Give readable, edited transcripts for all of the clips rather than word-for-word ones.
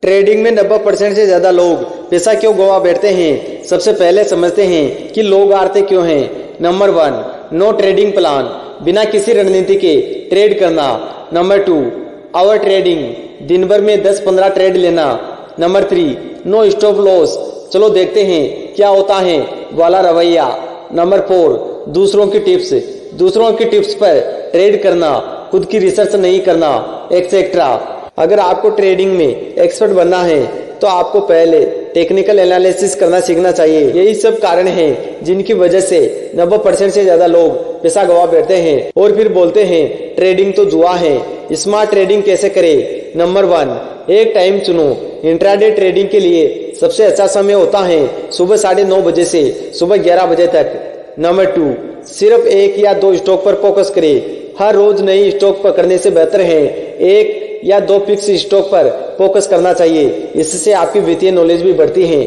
Trading में 90% से ज्यादा लोग पैसा क्यों गवा बैठते हैं? सबसे पहले समझते हैं कि लोग हारते क्यों हैं। नंबर 1, नो ट्रेडिंग प्लान, बिना किसी रणनीति के ट्रेड करना। नंबर 2, ओवर ट्रेडिंग, दिन भर में 10-15 ट्रेड लेना। नंबर 3, नो स्टॉप लॉस, चलो देखते हैं क्या होता है वाला रवैया। नंबर 4, दूसरों की टिप्स पर ट्रेड करना, खुद की रिसर्च नहीं करना, एक्सेट्रा। अगर आपको ट्रेडिंग में एक्सपर्ट बनना है तो आपको पहले टेक्निकल एनालिसिस करना सीखना चाहिए। यही सब कारण हैं जिनकी वजह से 90% से ज्यादा लोग पैसा गवा बैठते हैं और फिर बोलते हैं ट्रेडिंग तो जुआ है। स्मार्ट ट्रेडिंग कैसे करें? नंबर 1, एक टाइम चुनो। इंट्राडे ट्रेडिंग के लिए सबसे अच्छा समय होता है सुबह 9:30 बजे से सुबह 11 बजे तक। नंबर 2, सिर्फ 1 या 2 स्टॉक पर फोकस करें। हर रोज नई स्टॉक पकड़ने से बेहतर है 1 या 2 फिक्स स्टॉक पर फोकस करना चाहिए। इससे आपकी वित्तीय नॉलेज भी बढ़ती है।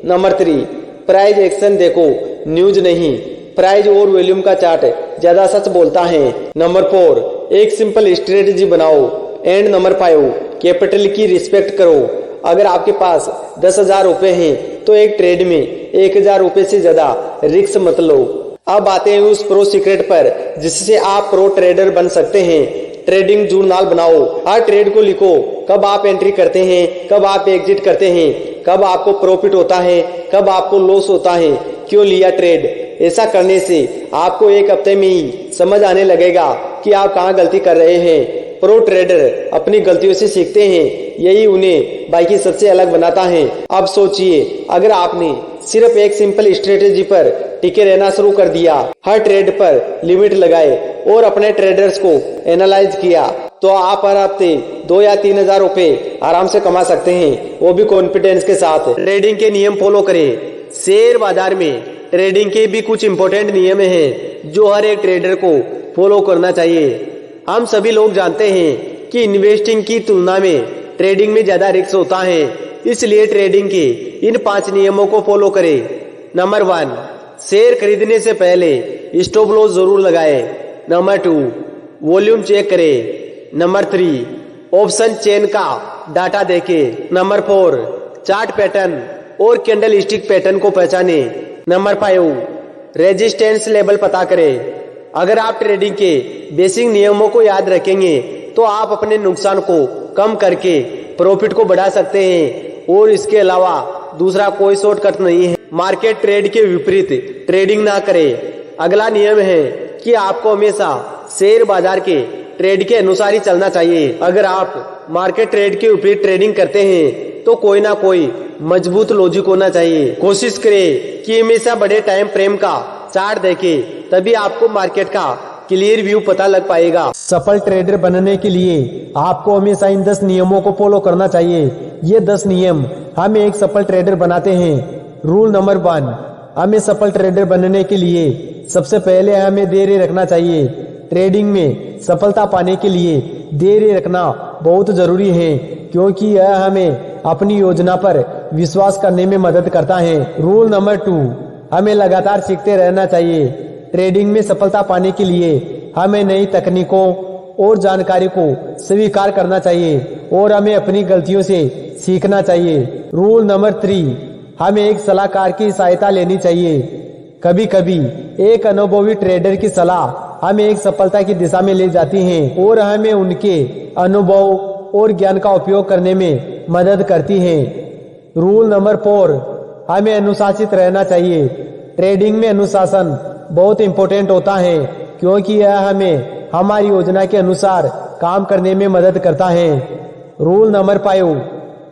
नंबर 3, प्राइस एक्शन देखो, न्यूज नहीं। प्राइस और वॉल्यूम का चार्ट ज्यादा सच बोलता है। नंबर 4, एक सिंपल स्ट्रेटेजी बनाओ। एंड नंबर 5, कैपिटल की रिस्पेक्ट करो। अगर आपके पास 10,000 रुपए हैं तो एक ट्रेड में 1,000 रुपए से ज्यादा रिस्क मत लो। अब आते हैं उस प्रो सीक्रेट पर जिससे आप प्रो ट्रेडर बन सकते हैं। ट्रेडिंग जर्नल बनाओ। हर ट्रेड को लिखो, कब आप एंट्री करते हैं, कब आप एग्जिट करते हैं, कब आपको प्रॉफिट होता है, कब आपको लॉस होता है, क्यों लिया ट्रेड। ऐसा करने से आपको एक हफ्ते में ही समझ आने लगेगा कि आप कहाँ गलती कर रहे हैं। प्रो ट्रेडर अपनी गलतियों से सीखते हैं, यही उन्हें बाकी सबसे अलग बनाता है। अब सोचिए, अगर आपने सिर्फ एक सिंपल स्ट्रेटेजी पर टिके रहना शुरू कर दिया, हर ट्रेड पर लिमिट लगाए और अपने ट्रेडर्स को एनालाइज किया, तो आप हर हफ्ते 2 या 3,000 रुपए आराम से कमा सकते हैं, वो भी कॉन्फिडेंस के साथ। ट्रेडिंग के नियम फॉलो करें। शेयर बाजार में ट्रेडिंग के भी कुछ इंपॉर्टेंट नियम हैं जो हर एक ट्रेडर को फॉलो करना चाहिए। हम सभी लोग जानते हैं कि इन्वेस्टिंग की तुलना में ट्रेडिंग में ज्यादा रिस्क होता है, इसलिए ट्रेडिंग के इन 5 नियमों को फॉलो करें। नंबर 1, शेयर खरीदने से पहले स्टॉप लॉस जरूर लगाएं। नंबर 2, वॉल्यूम चेक करें। नंबर 3, ऑप्शन चेन का डाटा देखें। नंबर 4, चार्ट पैटर्न और कैंडल स्टिक पैटर्न को पहचाने। नंबर 5, रेजिस्टेंस लेवल पता करें। अगर आप ट्रेडिंग के बेसिक नियमों को याद रखेंगे तो आप अपने नुकसान को कम करके प्रॉफिट को बढ़ा सकते हैं और इसके अलावा दूसरा कोई शॉर्टकट नहीं है। मार्केट ट्रेड के विपरीत ट्रेडिंग ना करें। अगला नियम है कि आपको हमेशा शेयर बाजार के ट्रेड के अनुसार ही चलना चाहिए। अगर आप मार्केट ट्रेड के विपरीत ट्रेडिंग करते हैं तो कोई ना कोई मजबूत लॉजिक होना चाहिए। कोशिश करें कि हमेशा बड़े टाइम फ्रेम का चार्ट देखें, तभी आपको मार्केट का क्लियर व्यू पता लग पाएगा। सफल ट्रेडर बनने के लिए आपको हमेशा इन 10 नियमों को फॉलो करना चाहिए। ये 10 नियम हमें एक सफल ट्रेडर बनाते हैं। रूल नंबर 1, हमें सफल ट्रेडर बनने के लिए सबसे पहले हमें धैर्य रखना चाहिए। ट्रेडिंग में सफलता पाने के लिए धैर्य रखना बहुत जरूरी है, क्योंकि यह हमें अपनी योजना पर विश्वास करने में मदद करता है। रूल नंबर 2, हमें लगातार सीखते रहना चाहिए। ट्रेडिंग में सफलता पाने के लिए हमें नई तकनीकों और जानकारी को स्वीकार करना चाहिए और हमें अपनी गलतियों से सीखना चाहिए। रूल नंबर 3, हमें एक सलाहकार की सहायता लेनी चाहिए। कभी कभी एक अनुभवी ट्रेडर की सलाह हमें एक सफलता की दिशा में ले जाती है और हमें उनके अनुभव और ज्ञान का उपयोग करने में मदद करती है। रूल नंबर 4, हमें अनुशासित रहना चाहिए। ट्रेडिंग में अनुशासन बहुत इंपॉर्टेंट होता है, क्योंकि यह हमें हमारी योजना के अनुसार काम करने में मदद करता है। रूल नंबर 5,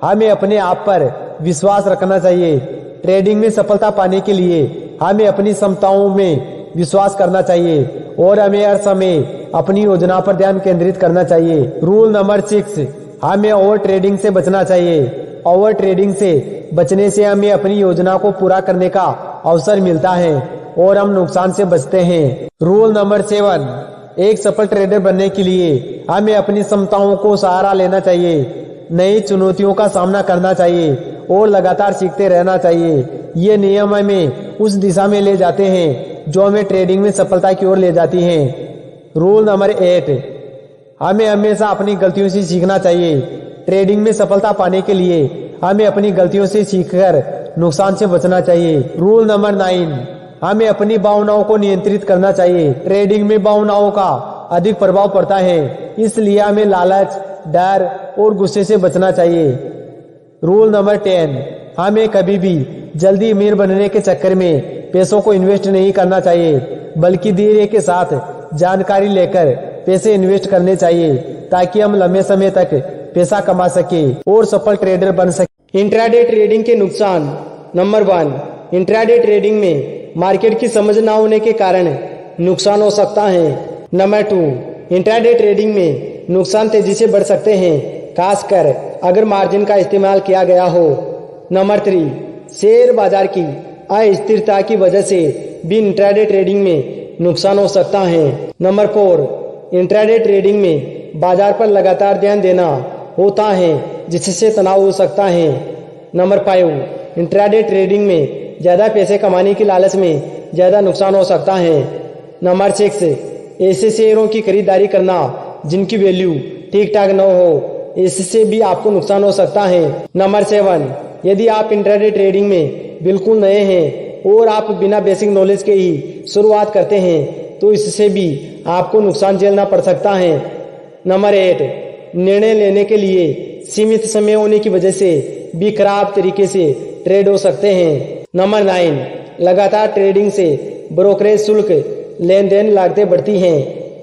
हमें अपने आप पर विश्वास रखना चाहिए। ट्रेडिंग में सफलता पाने के लिए हमें अपनी क्षमताओं में विश्वास करना चाहिए और हमें हर समय अपनी योजना पर ध्यान केंद्रित करना चाहिए। रूल नंबर 6, हमें ओवर ट्रेडिंग से बचना चाहिए। ओवर ट्रेडिंग से बचने से हमें अपनी योजना को पूरा करने का अवसर मिलता है और हम नुकसान से बचते हैं। रूल नंबर 7, एक सफल ट्रेडर बनने के लिए हमें अपनी क्षमताओं को सहारा लेना चाहिए, नई चुनौतियों का सामना करना चाहिए और लगातार सीखते रहना चाहिए। ये नियम हमें उस दिशा में ले जाते हैं जो हमें ट्रेडिंग में सफलता की ओर ले जाती है। रूल नंबर 8, हमें हमेशा अपनी गलतियों से सीखना चाहिए। ट्रेडिंग में सफलता पाने के लिए हमें अपनी गलतियों से सीखकर नुकसान से बचना चाहिए। रूल नंबर 9, हमें अपनी भावनाओं को नियंत्रित करना चाहिए। ट्रेडिंग में भावनाओं का अधिक प्रभाव पड़ता है, इसलिए हमें लालच, डर और गुस्से से बचना चाहिए। रूल नंबर 10, हमें कभी भी जल्दी अमीर बनने के चक्कर में पैसों को इन्वेस्ट नहीं करना चाहिए, बल्कि धीरे के साथ जानकारी लेकर पैसे इन्वेस्ट करने चाहिए, ताकि हम लंबे समय तक पैसा कमा सके और सफल ट्रेडर बन सके। इंट्राडे ट्रेडिंग के नुकसान। नंबर 1, इंट्राडे ट्रेडिंग में मार्केट की समझ ना होने के कारण नुकसान हो सकता है। नंबर 2, इंट्राडे ट्रेडिंग में नुकसान तेजी से बढ़ सकते हैं, खासकर अगर मार्जिन का इस्तेमाल किया गया हो। नंबर 3, शेयर बाजार की अस्थिरता की वजह से भी इंट्राडे ट्रेडिंग में नुकसान हो सकता है। नंबर 4, इंट्राडे ट्रेडिंग में बाजार पर लगातार ध्यान देना होता है, जिससे तनाव हो सकता है। नंबर 5, इंट्राडे ट्रेडिंग में ज्यादा पैसे कमाने की लालच में ज्यादा नुकसान हो सकता है। नंबर 6, ऐसे शेयरों की खरीदारी करना जिनकी वैल्यू ठीक ठाक न हो, इससे भी आपको नुकसान हो सकता है। नंबर 7, यदि आप इंट्राडे ट्रेडिंग में बिल्कुल नए हैं और आप बिना बेसिक नॉलेज के ही शुरुआत करते हैं, तो इससे भी आपको नुकसान झेलना पड़ सकता है। नंबर 8, निर्णय लेने के लिए सीमित समय होने की वजह से भी खराब तरीके से ट्रेड हो सकते हैं। नंबर 9, लगातार ट्रेडिंग से ब्रोकरेज शुल्क, लेन देन लागतें बढ़ती हैं।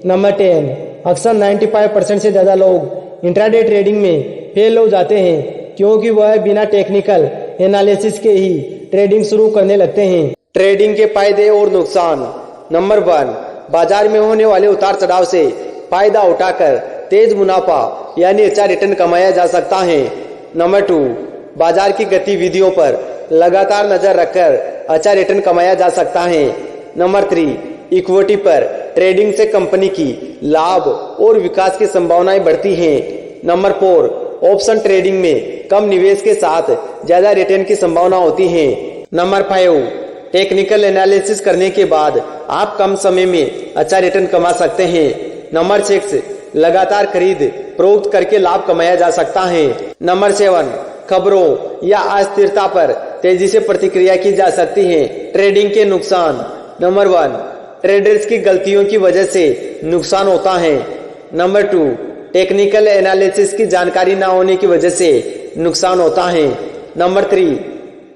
नंबर 10, अक्सर 95% से ज्यादा लोग इंट्राडे ट्रेडिंग में फेल हो जाते हैं, क्योंकि वह बिना टेक्निकल एनालिसिस के ही ट्रेडिंग शुरू करने लगते हैं। ट्रेडिंग के फायदे और नुकसान। नंबर 1, बाजार में होने वाले उतार चढ़ाव से फायदा उठाकर तेज मुनाफा यानी अच्छा रिटर्न कमाया जा सकता है। नंबर 2, बाजार की गतिविधियों पर लगातार नजर रखकर अच्छा रिटर्न कमाया जा सकता है। नंबर 3, इक्विटी पर ट्रेडिंग से कंपनी की लाभ और विकास की संभावनाएं बढ़ती हैं। नंबर 4, ऑप्शन ट्रेडिंग में कम निवेश के साथ ज्यादा रिटर्न की संभावना होती है। नंबर 5, टेक्निकल एनालिसिस करने के बाद आप कम समय में अच्छा रिटर्न कमा सकते हैं। नंबर 6, लगातार खरीद फरोख्त करके लाभ कमाया जा सकता है। नंबर 7, खबरों या अस्थिरता पर तेजी से प्रतिक्रिया की जा सकती है। ट्रेडिंग के नुकसान। नंबर 1, ट्रेडर्स की गलतियों की वजह से नुकसान होता है। नंबर 2, टेक्निकल एनालिसिस की जानकारी ना होने की वजह से नुकसान होता है। नंबर 3,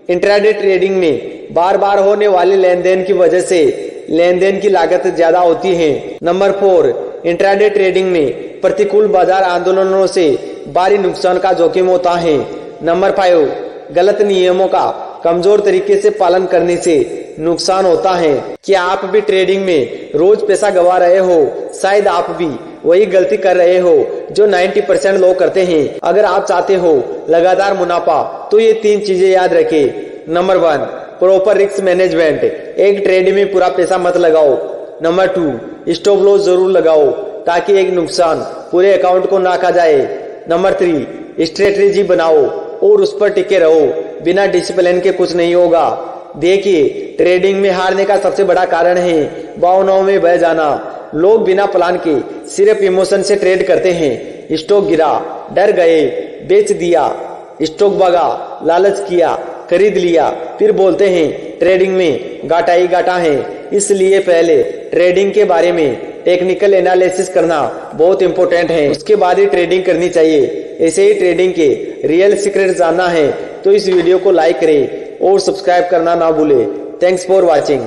इंट्राडे ट्रेडिंग में बार बार होने वाले लेन देन की वजह से लेन देन की लागत ज्यादा होती है। नंबर 4, इंट्राडे ट्रेडिंग में प्रतिकूल बाजार आंदोलनों से भारी नुकसान का जोखिम होता है। नंबर 5, गलत नियमों का कमजोर तरीके से पालन करने से नुकसान होता है। क्या आप भी ट्रेडिंग में रोज पैसा गंवा रहे हो? शायद आप भी वही गलती कर रहे हो जो 90% लोग करते हैं। अगर आप चाहते हो लगातार मुनाफा, तो ये 3 चीजें याद रखें। Number 1, proper risk management. एक ट्रेड में पूरा पैसा मत लगाओ। नंबर 2, स्टॉप लॉस जरूर लगाओ, ताकि एक नुकसान पूरे अकाउंट को ना खा जाए। नंबर 3, स्ट्रेटेजी बनाओ और उस पर टिके रहो। बिना डिसिप्लिन के कुछ नहीं होगा। देखिए, ट्रेडिंग में हारने का सबसे बड़ा कारण है भावनाओं में बह जाना। लोग बिना प्लान के सिर्फ इमोशन से ट्रेड करते हैं। स्टॉक गिरा, डर गए, बेच दिया। स्टॉक भागा, लालच किया, खरीद लिया, फिर बोलते हैं ट्रेडिंग में घाटा ही घाटा है। इसलिए पहले ट्रेडिंग के बारे में टेक्निकल एनालिसिस करना बहुत इंपॉर्टेंट है, उसके बाद ही ट्रेडिंग करनी चाहिए। ऐसे ही ट्रेडिंग के रियल सीक्रेट जानना है तो इस वीडियो को लाइक करें और सब्सक्राइब करना ना भूले। Thanks for watching.